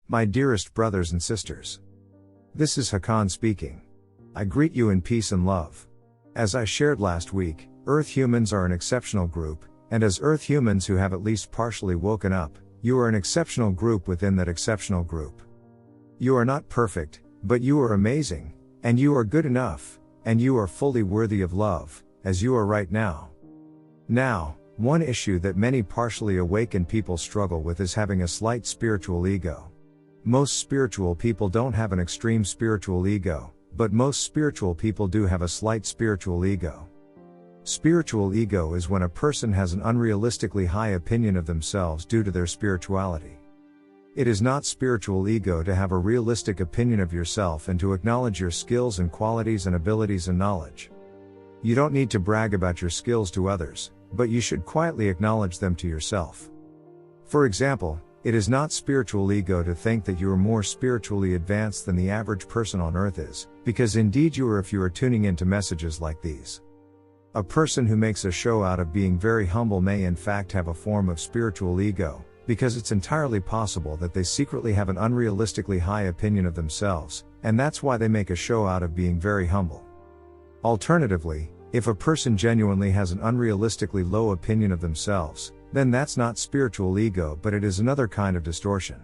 My dearest brothers and sisters. This is Hakann speaking. I greet you in peace and love. As I shared last week, Earth humans are an exceptional group, and as Earth humans who have at least partially woken up, you are an exceptional group within that exceptional group. You are not perfect, but you are amazing, and you are good enough, and you are fully worthy of love, as you are right now. Now, one issue that many partially awakened people struggle with is having a slight spiritual ego. Most spiritual people don't have an extreme spiritual ego, but most spiritual people do have a slight spiritual ego. Spiritual ego is when a person has an unrealistically high opinion of themselves due to their spirituality. It is not spiritual ego to have a realistic opinion of yourself and to acknowledge your skills and qualities and abilities and knowledge. You don't need to brag about your skills to others, but you should quietly acknowledge them to yourself. For example, it is not spiritual ego to think that you are more spiritually advanced than the average person on earth is, because indeed you are if you are tuning into messages like these. A person who makes a show out of being very humble may in fact have a form of spiritual ego, because it's entirely possible that they secretly have an unrealistically high opinion of themselves, and that's why they make a show out of being very humble. Alternatively, if a person genuinely has an unrealistically low opinion of themselves, then that's not spiritual ego, but it is another kind of distortion.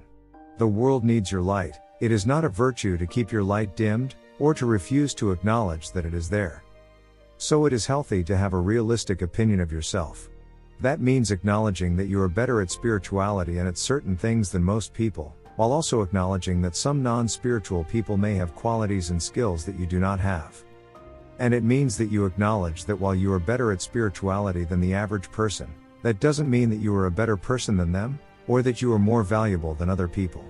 The world needs your light. It is not a virtue to keep your light dimmed, or to refuse to acknowledge that it is there. So it is healthy to have a realistic opinion of yourself. That means acknowledging that you are better at spirituality and at certain things than most people, while also acknowledging that some non-spiritual people may have qualities and skills that you do not have. And it means that you acknowledge that while you are better at spirituality than the average person, that doesn't mean that you are a better person than them, or that you are more valuable than other people.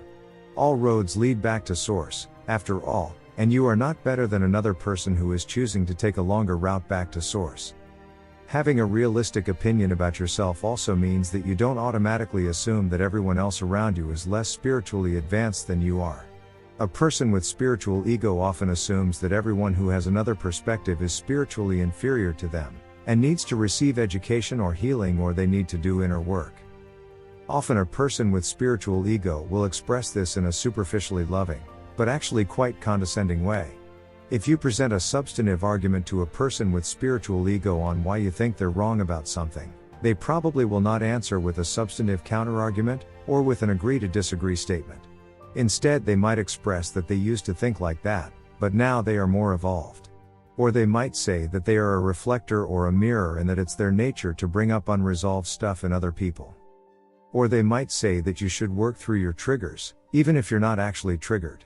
All roads lead back to source, after all, and you are not better than another person who is choosing to take a longer route back to source. Having a realistic opinion about yourself also means that you don't automatically assume that everyone else around you is less spiritually advanced than you are. A person with spiritual ego often assumes that everyone who has another perspective is spiritually inferior to them, and needs to receive education or healing, or they need to do inner work. Often a person with spiritual ego will express this in a superficially loving, but actually quite condescending way. If you present a substantive argument to a person with spiritual ego on why you think they're wrong about something, they probably will not answer with a substantive counterargument, or with an agree to disagree statement. Instead, they might express that they used to think like that, but now they are more evolved. Or they might say that they are a reflector or a mirror and that it's their nature to bring up unresolved stuff in other people. Or they might say that you should work through your triggers, even if you're not actually triggered.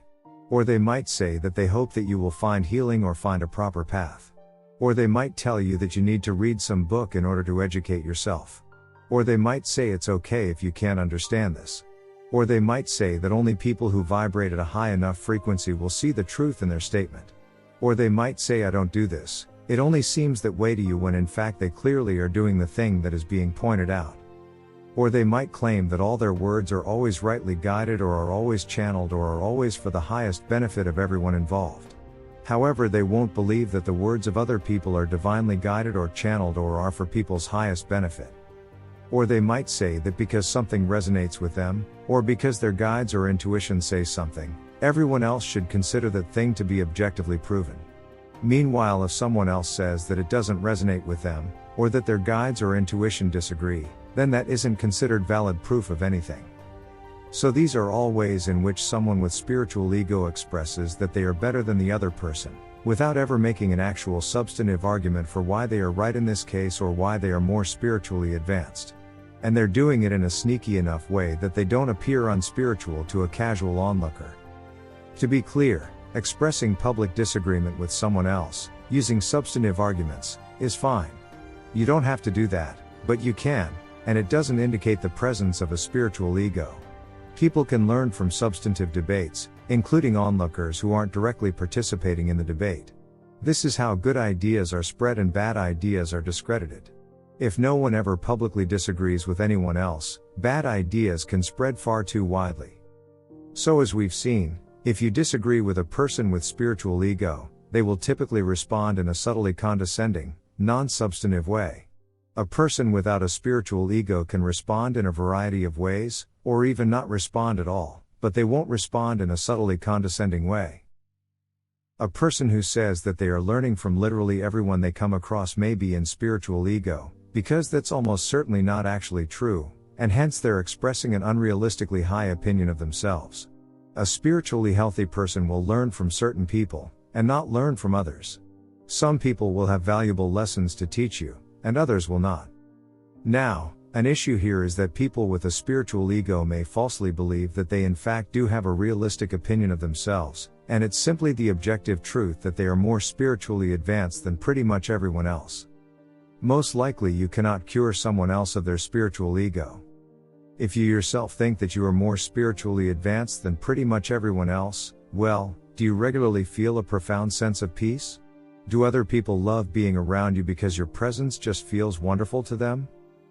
Or they might say that they hope that you will find healing or find a proper path. Or they might tell you that you need to read some book in order to educate yourself. Or they might say it's okay if you can't understand this. Or they might say that only people who vibrate at a high enough frequency will see the truth in their statement. Or they might say, I don't do this, it only seems that way to you, when in fact they clearly are doing the thing that is being pointed out. Or they might claim that all their words are always rightly guided, or are always channeled, or are always for the highest benefit of everyone involved. However, they won't believe that the words of other people are divinely guided or channeled or are for people's highest benefit. Or they might say that because something resonates with them, or because their guides or intuition say something, everyone else should consider that thing to be objectively proven. Meanwhile, if someone else says that it doesn't resonate with them, or that their guides or intuition disagree, then that isn't considered valid proof of anything. So these are all ways in which someone with spiritual ego expresses that they are better than the other person, without ever making an actual substantive argument for why they are right in this case or why they are more spiritually advanced. And they're doing it in a sneaky enough way that they don't appear unspiritual to a casual onlooker. To be clear, expressing public disagreement with someone else, using substantive arguments, is fine. You don't have to do that, but you can, and it doesn't indicate the presence of a spiritual ego. People can learn from substantive debates, including onlookers who aren't directly participating in the debate. This is how good ideas are spread and bad ideas are discredited. If no one ever publicly disagrees with anyone else, bad ideas can spread far too widely. So as we've seen, if you disagree with a person with spiritual ego, they will typically respond in a subtly condescending, non-substantive way. A person without a spiritual ego can respond in a variety of ways, or even not respond at all, but they won't respond in a subtly condescending way. A person who says that they are learning from literally everyone they come across may be in spiritual ego, because that's almost certainly not actually true, and hence they're expressing an unrealistically high opinion of themselves. A spiritually healthy person will learn from certain people, and not learn from others. Some people will have valuable lessons to teach you, and others will not. Now, an issue here is that people with a spiritual ego may falsely believe that they in fact do have a realistic opinion of themselves, and it's simply the objective truth that they are more spiritually advanced than pretty much everyone else. Most likely you cannot cure someone else of their spiritual ego. If you yourself think that you are more spiritually advanced than pretty much everyone else, well, do you regularly feel a profound sense of peace? Do other people love being around you because your presence just feels wonderful to them?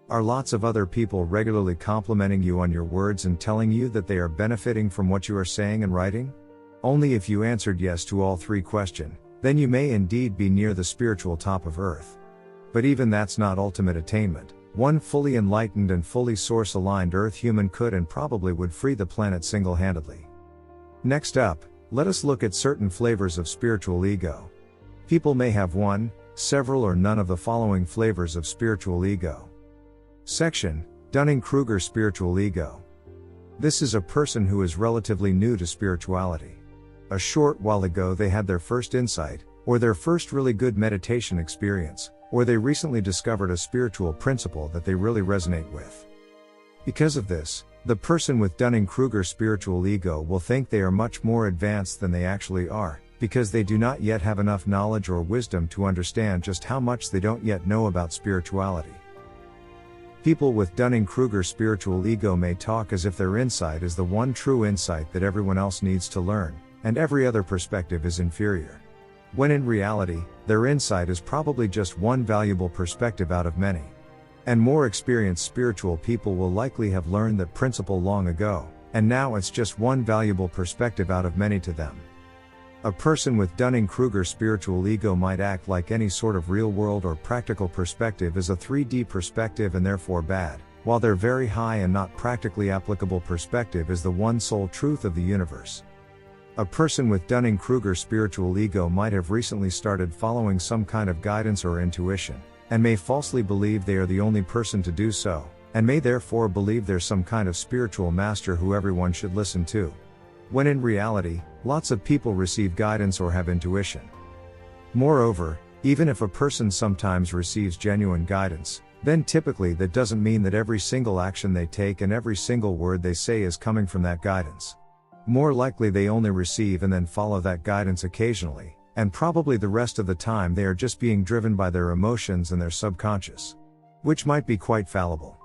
Are lots of other people regularly complimenting you on your words and telling you that they are benefiting from what you are saying and writing? Only if you answered yes to all three questions, then you may indeed be near the spiritual top of earth. But even that's not ultimate attainment. One fully enlightened and fully source-aligned Earth human could and probably would free the planet single-handedly. Next up, let us look at certain flavors of spiritual ego. People may have one, several or none of the following flavors of spiritual ego. Section: Dunning-Kruger spiritual ego. This is a person who is relatively new to spirituality. A short while ago they had their first insight, or their first really good meditation experience, or they recently discovered a spiritual principle that they really resonate with. Because of this, the person with Dunning-Kruger spiritual ego will think they are much more advanced than they actually are, because they do not yet have enough knowledge or wisdom to understand just how much they don't yet know about spirituality. People with Dunning-Kruger spiritual ego may talk as if their insight is the one true insight that everyone else needs to learn, and every other perspective is inferior. When in reality, their insight is probably just one valuable perspective out of many. And more experienced spiritual people will likely have learned that principle long ago, and now it's just one valuable perspective out of many to them. A person with Dunning-Kruger spiritual ego might act like any sort of real-world or practical perspective is a 3D perspective and therefore bad, while their very high and not practically applicable perspective is the one sole truth of the universe. A person with Dunning-Kruger spiritual ego might have recently started following some kind of guidance or intuition, and may falsely believe they are the only person to do so, and may therefore believe there's some kind of spiritual master who everyone should listen to. When in reality, lots of people receive guidance or have intuition. Moreover, even if a person sometimes receives genuine guidance, then typically that doesn't mean that every single action they take and every single word they say is coming from that guidance. More likely they only receive and then follow that guidance occasionally, and probably the rest of the time they are just being driven by their emotions and their subconscious, which might be quite fallible.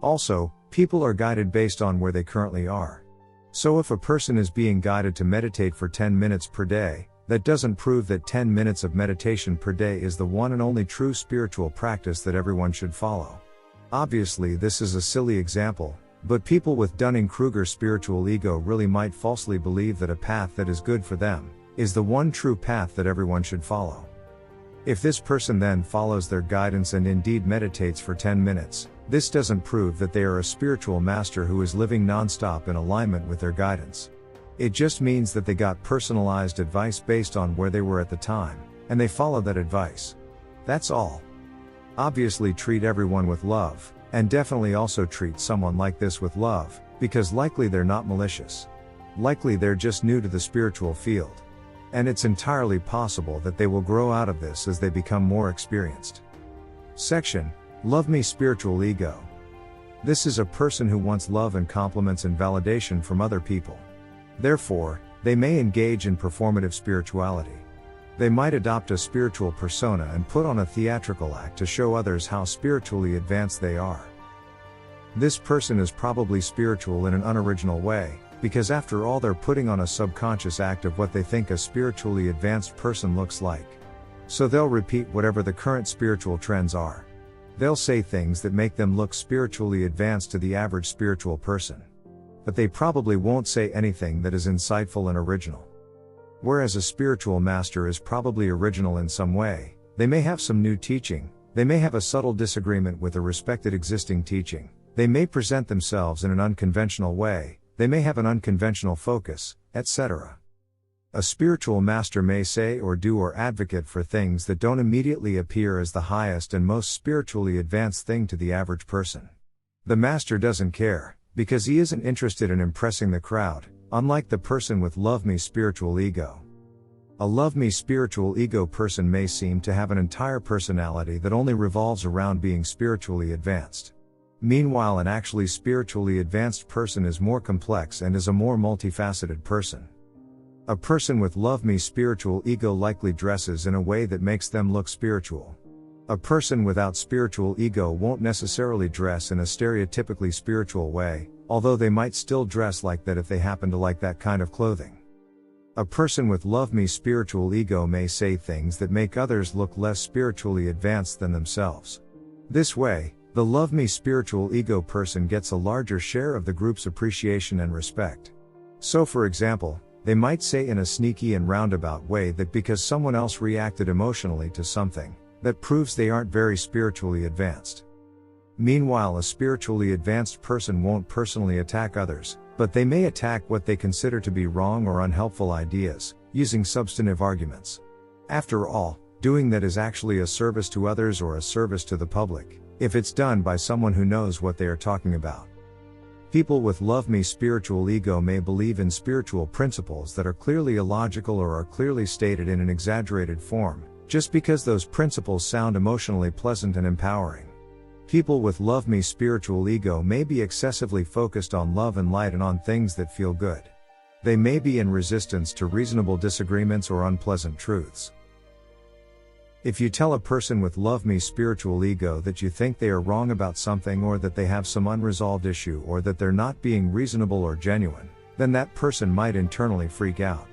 Also, people are guided based on where they currently are. So if a person is being guided to meditate for 10 minutes per day, that doesn't prove that 10 minutes of meditation per day is the one and only true spiritual practice that everyone should follow. Obviously this is a silly example, but people with Dunning-Kruger spiritual ego really might falsely believe that a path that is good for them is the one true path that everyone should follow. If this person then follows their guidance and indeed meditates for 10 minutes, this doesn't prove that they are a spiritual master who is living non-stop in alignment with their guidance. It just means that they got personalized advice based on where they were at the time, and they follow that advice. That's all. Obviously treat everyone with love, and definitely also treat someone like this with love, because likely they're not malicious. Likely they're just new to the spiritual field. And it's entirely possible that they will grow out of this as they become more experienced. Section: Love Me spiritual ego. This is a person who wants love and compliments and validation from other people. Therefore, they may engage in performative spirituality. They might adopt a spiritual persona and put on a theatrical act to show others how spiritually advanced they are. This person is probably spiritual in an unoriginal way, because after all they're putting on a subconscious act of what they think a spiritually advanced person looks like. So they'll repeat whatever the current spiritual trends are. They'll say things that make them look spiritually advanced to the average spiritual person. But they probably won't say anything that is insightful and original. Whereas a spiritual master is probably original in some way, they may have some new teaching, they may have a subtle disagreement with a respected existing teaching, they may present themselves in an unconventional way, they may have an unconventional focus, etc. A spiritual master may say or do or advocate for things that don't immediately appear as the highest and most spiritually advanced thing to the average person. The master doesn't care, because he isn't interested in impressing the crowd, unlike the person with love-me spiritual ego. A love-me spiritual ego person may seem to have an entire personality that only revolves around being spiritually advanced. Meanwhile, an actually spiritually advanced person is more complex and is a more multifaceted person. A person with love-me spiritual ego likely dresses in a way that makes them look spiritual. A person without spiritual ego won't necessarily dress in a stereotypically spiritual way, although they might still dress like that if they happen to like that kind of clothing. A person with love-me spiritual ego may say things that make others look less spiritually advanced than themselves. This way, the love-me spiritual ego person gets a larger share of the group's appreciation and respect. So for example, they might say in a sneaky and roundabout way that because someone else reacted emotionally to something, that proves they aren't very spiritually advanced. Meanwhile, a spiritually advanced person won't personally attack others, but they may attack what they consider to be wrong or unhelpful ideas, using substantive arguments. After all, doing that is actually a service to others or a service to the public, if it's done by someone who knows what they are talking about. People with love-me spiritual ego may believe in spiritual principles that are clearly illogical or are clearly stated in an exaggerated form, just because those principles sound emotionally pleasant and empowering. People with love-me spiritual ego may be excessively focused on love and light and on things that feel good. They may be in resistance to reasonable disagreements or unpleasant truths. If you tell a person with love-me spiritual ego that you think they are wrong about something or that they have some unresolved issue or that they're not being reasonable or genuine, then that person might internally freak out.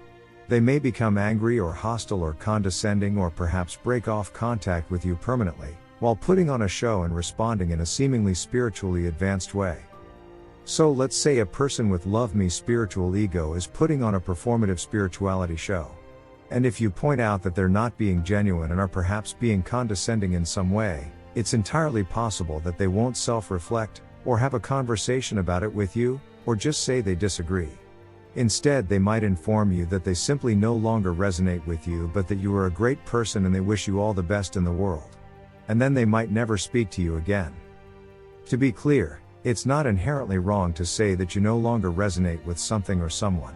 They may become angry or hostile or condescending or perhaps break off contact with you permanently, while putting on a show and responding in a seemingly spiritually advanced way. So let's say a person with love-me spiritual ego is putting on a performative spirituality show. And if you point out that they're not being genuine and are perhaps being condescending in some way, it's entirely possible that they won't self-reflect, or have a conversation about it with you, or just say they disagree. Instead, they might inform you that they simply no longer resonate with you but that you are a great person and they wish you all the best in the world. And then they might never speak to you again. To be clear, it's not inherently wrong to say that you no longer resonate with something or someone.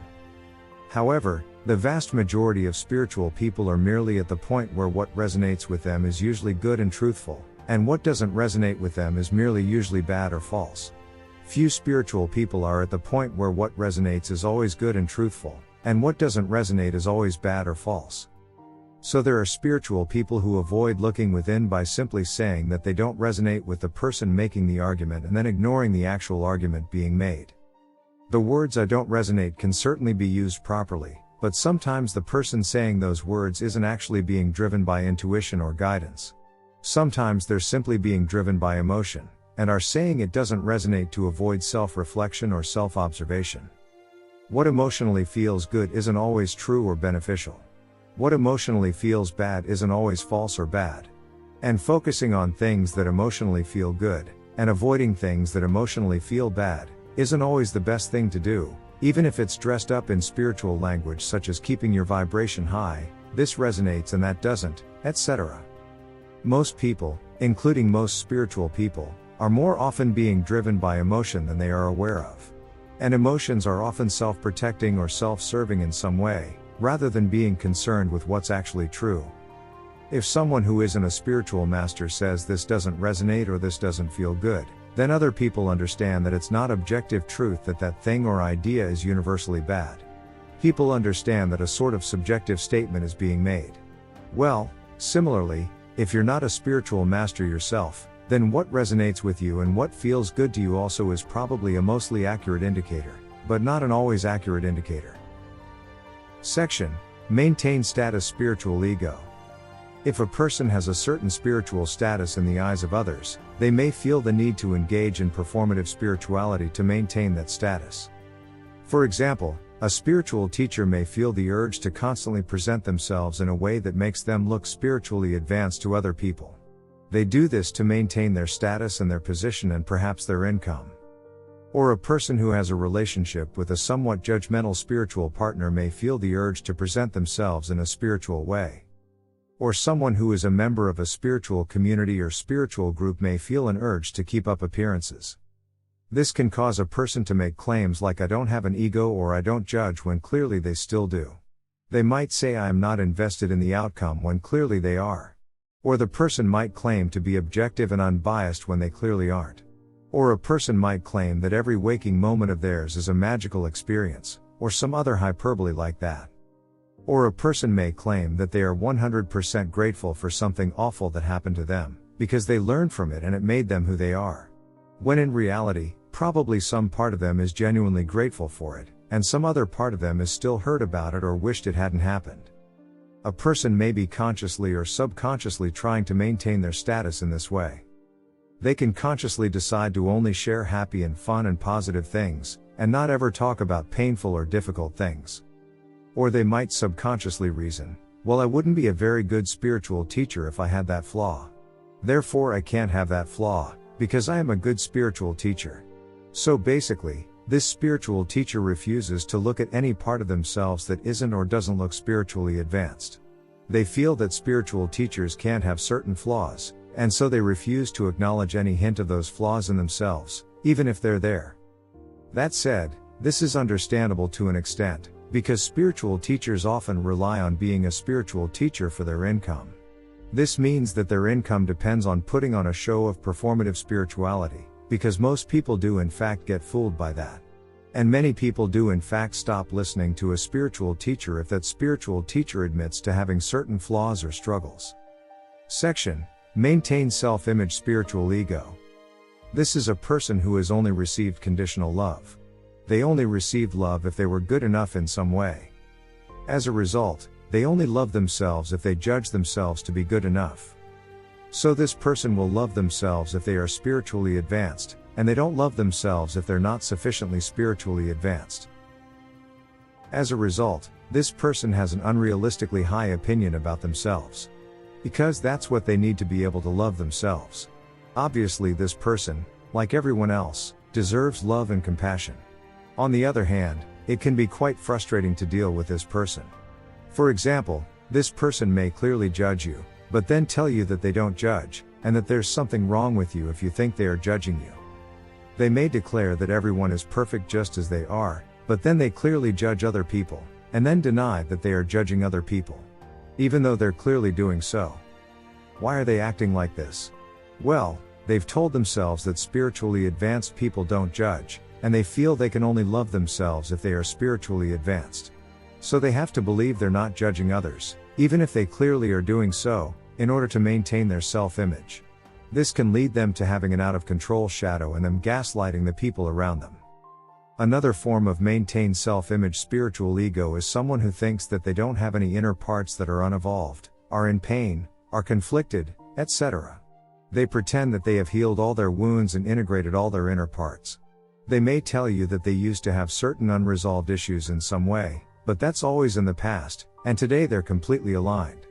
However, the vast majority of spiritual people are merely at the point where what resonates with them is usually good and truthful, and what doesn't resonate with them is merely usually bad or false. Few spiritual people are at the point where what resonates is always good and truthful, and what doesn't resonate is always bad or false. So there are spiritual people who avoid looking within by simply saying that they don't resonate with the person making the argument and then ignoring the actual argument being made. The words "I don't resonate" can certainly be used properly, but sometimes the person saying those words isn't actually being driven by intuition or guidance. Sometimes they're simply being driven by emotion, and are saying it doesn't resonate to avoid self-reflection or self-observation. What emotionally feels good isn't always true or beneficial. What emotionally feels bad isn't always false or bad. And focusing on things that emotionally feel good, and avoiding things that emotionally feel bad, isn't always the best thing to do, even if it's dressed up in spiritual language such as keeping your vibration high, this resonates and that doesn't, etc. Most people, including most spiritual people, are more often being driven by emotion than they are aware of. And emotions are often self-protecting or self-serving in some way, rather than being concerned with what's actually true. If someone who isn't a spiritual master says this doesn't resonate or this doesn't feel good, then other people understand that it's not objective truth that that thing or idea is universally bad. People understand that a sort of subjective statement is being made. Well, similarly, if you're not a spiritual master yourself, then what resonates with you and what feels good to you also is probably a mostly accurate indicator, but not an always accurate indicator. Section: Maintain status spiritual ego. If a person has a certain spiritual status in the eyes of others, they may feel the need to engage in performative spirituality to maintain that status. For example, a spiritual teacher may feel the urge to constantly present themselves in a way that makes them look spiritually advanced to other people. They do this to maintain their status and their position and perhaps their income. Or a person who has a relationship with a somewhat judgmental spiritual partner may feel the urge to present themselves in a spiritual way. Or someone who is a member of a spiritual community or spiritual group may feel an urge to keep up appearances. This can cause a person to make claims like "I don't have an ego" or "I don't judge" when clearly they still do. They might say "I am not invested in the outcome" when clearly they are. Or the person might claim to be objective and unbiased when they clearly aren't. Or a person might claim that every waking moment of theirs is a magical experience, or some other hyperbole like that. Or a person may claim that they are 100% grateful for something awful that happened to them, because they learned from it and it made them who they are. When in reality, probably some part of them is genuinely grateful for it, and some other part of them is still hurt about it or wished it hadn't happened. A person may be consciously or subconsciously trying to maintain their status in this way. They can consciously decide to only share happy and fun and positive things, and not ever talk about painful or difficult things. Or they might subconsciously reason, "Well, I wouldn't be a very good spiritual teacher if I had that flaw. Therefore I can't have that flaw, because I am a good spiritual teacher." So basically, this spiritual teacher refuses to look at any part of themselves that isn't or doesn't look spiritually advanced. They feel that spiritual teachers can't have certain flaws, and so they refuse to acknowledge any hint of those flaws in themselves, even if they're there. That said, this is understandable to an extent, because spiritual teachers often rely on being a spiritual teacher for their income. This means that their income depends on putting on a show of performative spirituality, because most people do in fact get fooled by that. And many people do in fact stop listening to a spiritual teacher if that spiritual teacher admits to having certain flaws or struggles. Section: Maintain self-image spiritual ego. This is a person who has only received conditional love. They only received love if they were good enough in some way. As a result, they only love themselves if they judge themselves to be good enough. So this person will love themselves if they are spiritually advanced, and they don't love themselves if they're not sufficiently spiritually advanced. As a result, this person has an unrealistically high opinion about themselves. Because that's what they need to be able to love themselves. Obviously this person, like everyone else, deserves love and compassion. On the other hand, it can be quite frustrating to deal with this person. For example, this person may clearly judge you, but then tell you that they don't judge, and that there's something wrong with you if you think they are judging you. They may declare that everyone is perfect just as they are, but then they clearly judge other people, and then deny that they are judging other people, even though they're clearly doing so. Why are they acting like this? Well, they've told themselves that spiritually advanced people don't judge, and they feel they can only love themselves if they are spiritually advanced. So they have to believe they're not judging others, even if they clearly are doing so, in order to maintain their self-image. This can lead them to having an out-of-control shadow and them gaslighting the people around them. Another form of maintained self-image spiritual ego is someone who thinks that they don't have any inner parts that are unevolved, are in pain, are conflicted, etc. They pretend that they have healed all their wounds and integrated all their inner parts. They may tell you that they used to have certain unresolved issues in some way, but that's always in the past, and today they're completely aligned.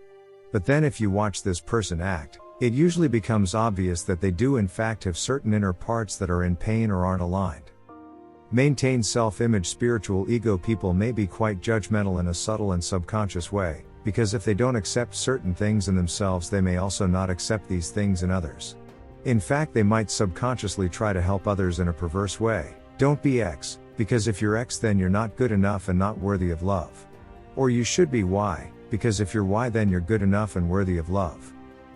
But then if you watch this person act, it usually becomes obvious that they do in fact have certain inner parts that are in pain or aren't aligned. Maintained self-image spiritual ego people may be quite judgmental in a subtle and subconscious way, because if they don't accept certain things in themselves they may also not accept these things in others. In fact, they might subconsciously try to help others in a perverse way. Don't be X, because if you're X then you're not good enough and not worthy of love. Or you should be Y, because if you're Y then you're good enough and worthy of love.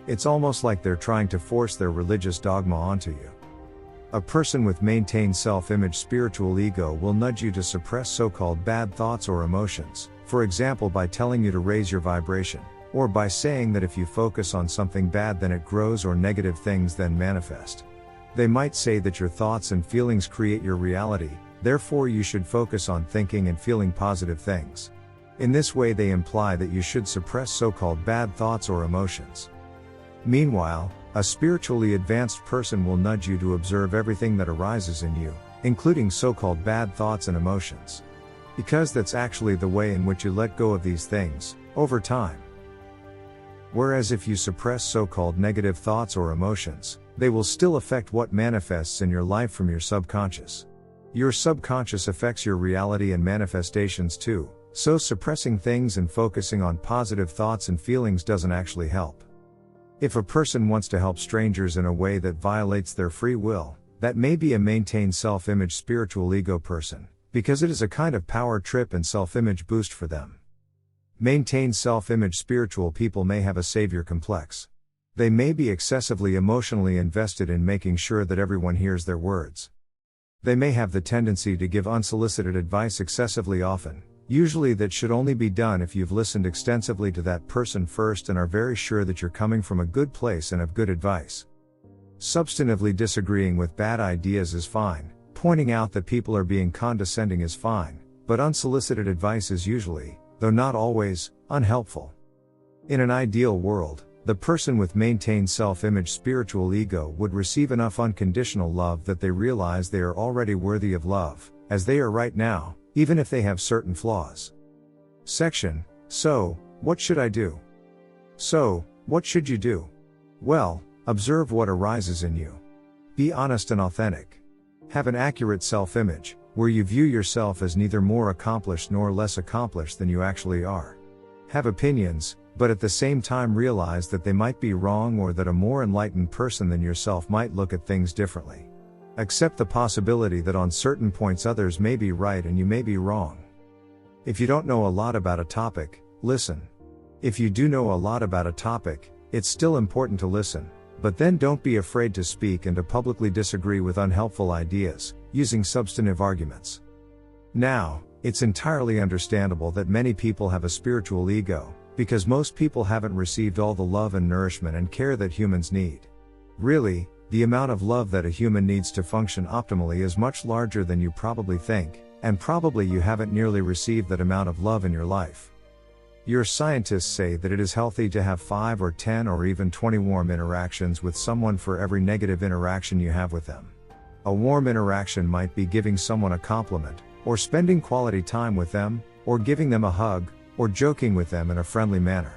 It's almost like they're trying to force their religious dogma onto you. A person with maintained self-image spiritual ego will nudge you to suppress so-called bad thoughts or emotions, for example by telling you to raise your vibration, or by saying that if you focus on something bad then it grows or negative things then manifest. They might say that your thoughts and feelings create your reality, therefore you should focus on thinking and feeling positive things. In this way they imply that you should suppress so-called bad thoughts or emotions. Meanwhile, a spiritually advanced person will nudge you to observe everything that arises in you, including so-called bad thoughts and emotions. Because that's actually the way in which you let go of these things, over time. Whereas if you suppress so-called negative thoughts or emotions, they will still affect what manifests in your life from your subconscious. Your subconscious affects your reality and manifestations too, so suppressing things and focusing on positive thoughts and feelings doesn't actually help. If a person wants to help strangers in a way that violates their free will, that may be a maintained self-image spiritual ego person, because it is a kind of power trip and self-image boost for them. Maintained self-image spiritual people may have a savior complex. They may be excessively emotionally invested in making sure that everyone hears their words. They may have the tendency to give unsolicited advice excessively often. Usually that should only be done if you've listened extensively to that person first and are very sure that you're coming from a good place and have good advice. Substantively disagreeing with bad ideas is fine, pointing out that people are being condescending is fine, but unsolicited advice is usually, though not always, unhelpful. In an ideal world, the person with maintained self-image spiritual ego would receive enough unconditional love that they realize they are already worthy of love, as they are right now, even if they have certain flaws. Section: So, what should I do? So, what should you do? Well, observe what arises in you. Be honest and authentic. Have an accurate self-image, where you view yourself as neither more accomplished nor less accomplished than you actually are. Have opinions, but at the same time realize that they might be wrong or that a more enlightened person than yourself might look at things differently. Accept the possibility that on certain points others may be right and you may be wrong. If you don't know a lot about a topic, listen. If you do know a lot about a topic, it's still important to listen, but then don't be afraid to speak and to publicly disagree with unhelpful ideas, using substantive arguments. Now, it's entirely understandable that many people have a spiritual ego, because most people haven't received all the love and nourishment and care that humans need. Really, the amount of love that a human needs to function optimally is much larger than you probably think, and probably you haven't nearly received that amount of love in your life. Your scientists say that it is healthy to have 5 or 10 or even 20 warm interactions with someone for every negative interaction you have with them. A warm interaction might be giving someone a compliment, or spending quality time with them, or giving them a hug, or joking with them in a friendly manner.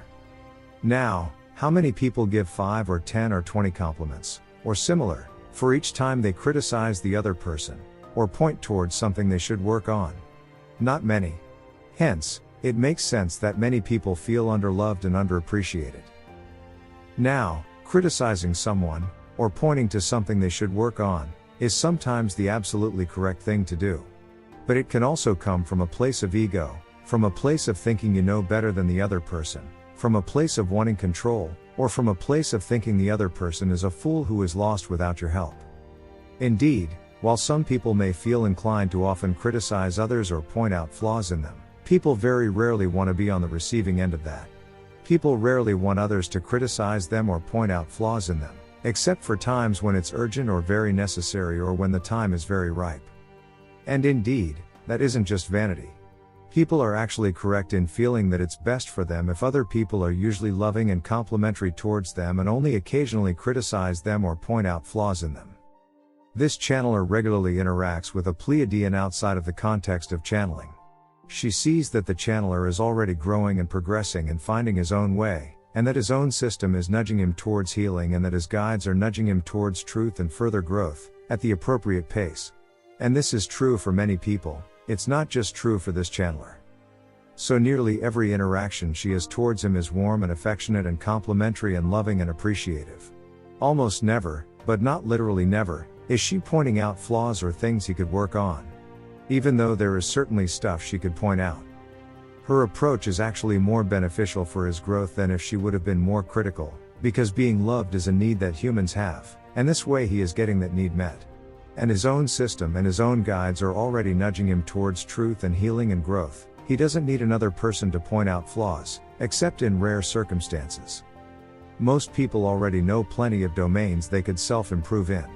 Now, how many people give 5 or 10 or 20 compliments, or similar, for each time they criticize the other person, or point towards something they should work on? Not many. Hence, it makes sense that many people feel underloved and underappreciated. Now, criticizing someone, or pointing to something they should work on, is sometimes the absolutely correct thing to do. But it can also come from a place of ego, from a place of thinking you know better than the other person, from a place of wanting control, or from a place of thinking the other person is a fool who is lost without your help. Indeed, while some people may feel inclined to often criticize others or point out flaws in them, people very rarely want to be on the receiving end of that. People rarely want others to criticize them or point out flaws in them, except for times when it's urgent or very necessary or when the time is very ripe. And indeed, that isn't just vanity. People are actually correct in feeling that it's best for them if other people are usually loving and complimentary towards them and only occasionally criticize them or point out flaws in them. This channeler regularly interacts with a Pleiadian outside of the context of channeling. She sees that the channeler is already growing and progressing and finding his own way, and that his own system is nudging him towards healing and that his guides are nudging him towards truth and further growth, at the appropriate pace. And this is true for many people. It's not just true for this channeler. So nearly every interaction she has towards him is warm and affectionate and complimentary and loving and appreciative. Almost never, but not literally never, is she pointing out flaws or things he could work on. Even though there is certainly stuff she could point out. Her approach is actually more beneficial for his growth than if she would have been more critical, because being loved is a need that humans have, and this way he is getting that need met. And his own system and his own guides are already nudging him towards truth and healing and growth. He doesn't need another person to point out flaws, except in rare circumstances. Most people already know plenty of domains they could self-improve in.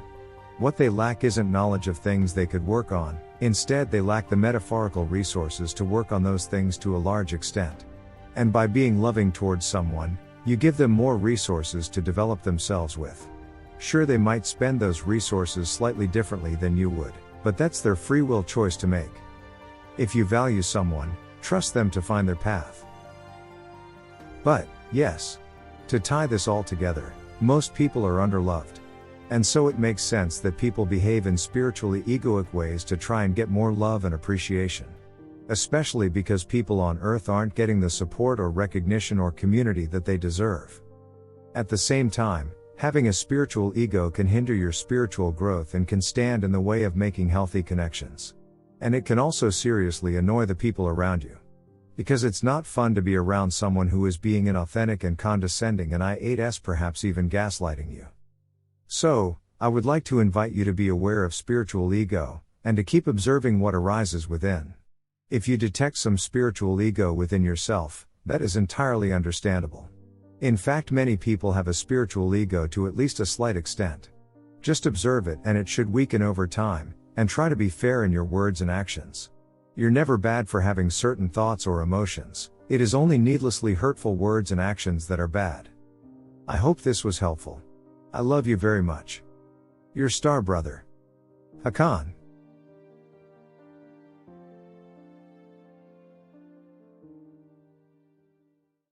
What they lack isn't knowledge of things they could work on, instead they lack the metaphorical resources to work on those things to a large extent. And by being loving towards someone, you give them more resources to develop themselves with. Sure, they might spend those resources slightly differently than you would, but that's their free will choice to make. If you value someone, trust them to find their path. But, yes, to tie this all together, most people are underloved. And so it makes sense that people behave in spiritually egoic ways to try and get more love and appreciation. Especially because people on Earth aren't getting the support or recognition or community that they deserve. At the same time, having a spiritual ego can hinder your spiritual growth and can stand in the way of making healthy connections. And it can also seriously annoy the people around you. Because it's not fun to be around someone who is being inauthentic and condescending and I8s perhaps even gaslighting you. So, I would like to invite you to be aware of spiritual ego, and to keep observing what arises within. If you detect some spiritual ego within yourself, that is entirely understandable. In fact, many people have a spiritual ego to at least a slight extent. Just observe it and it should weaken over time, and try to be fair in your words and actions. You're never bad for having certain thoughts or emotions, it is only needlessly hurtful words and actions that are bad. I hope this was helpful. I love you very much. Your star brother, Hakann.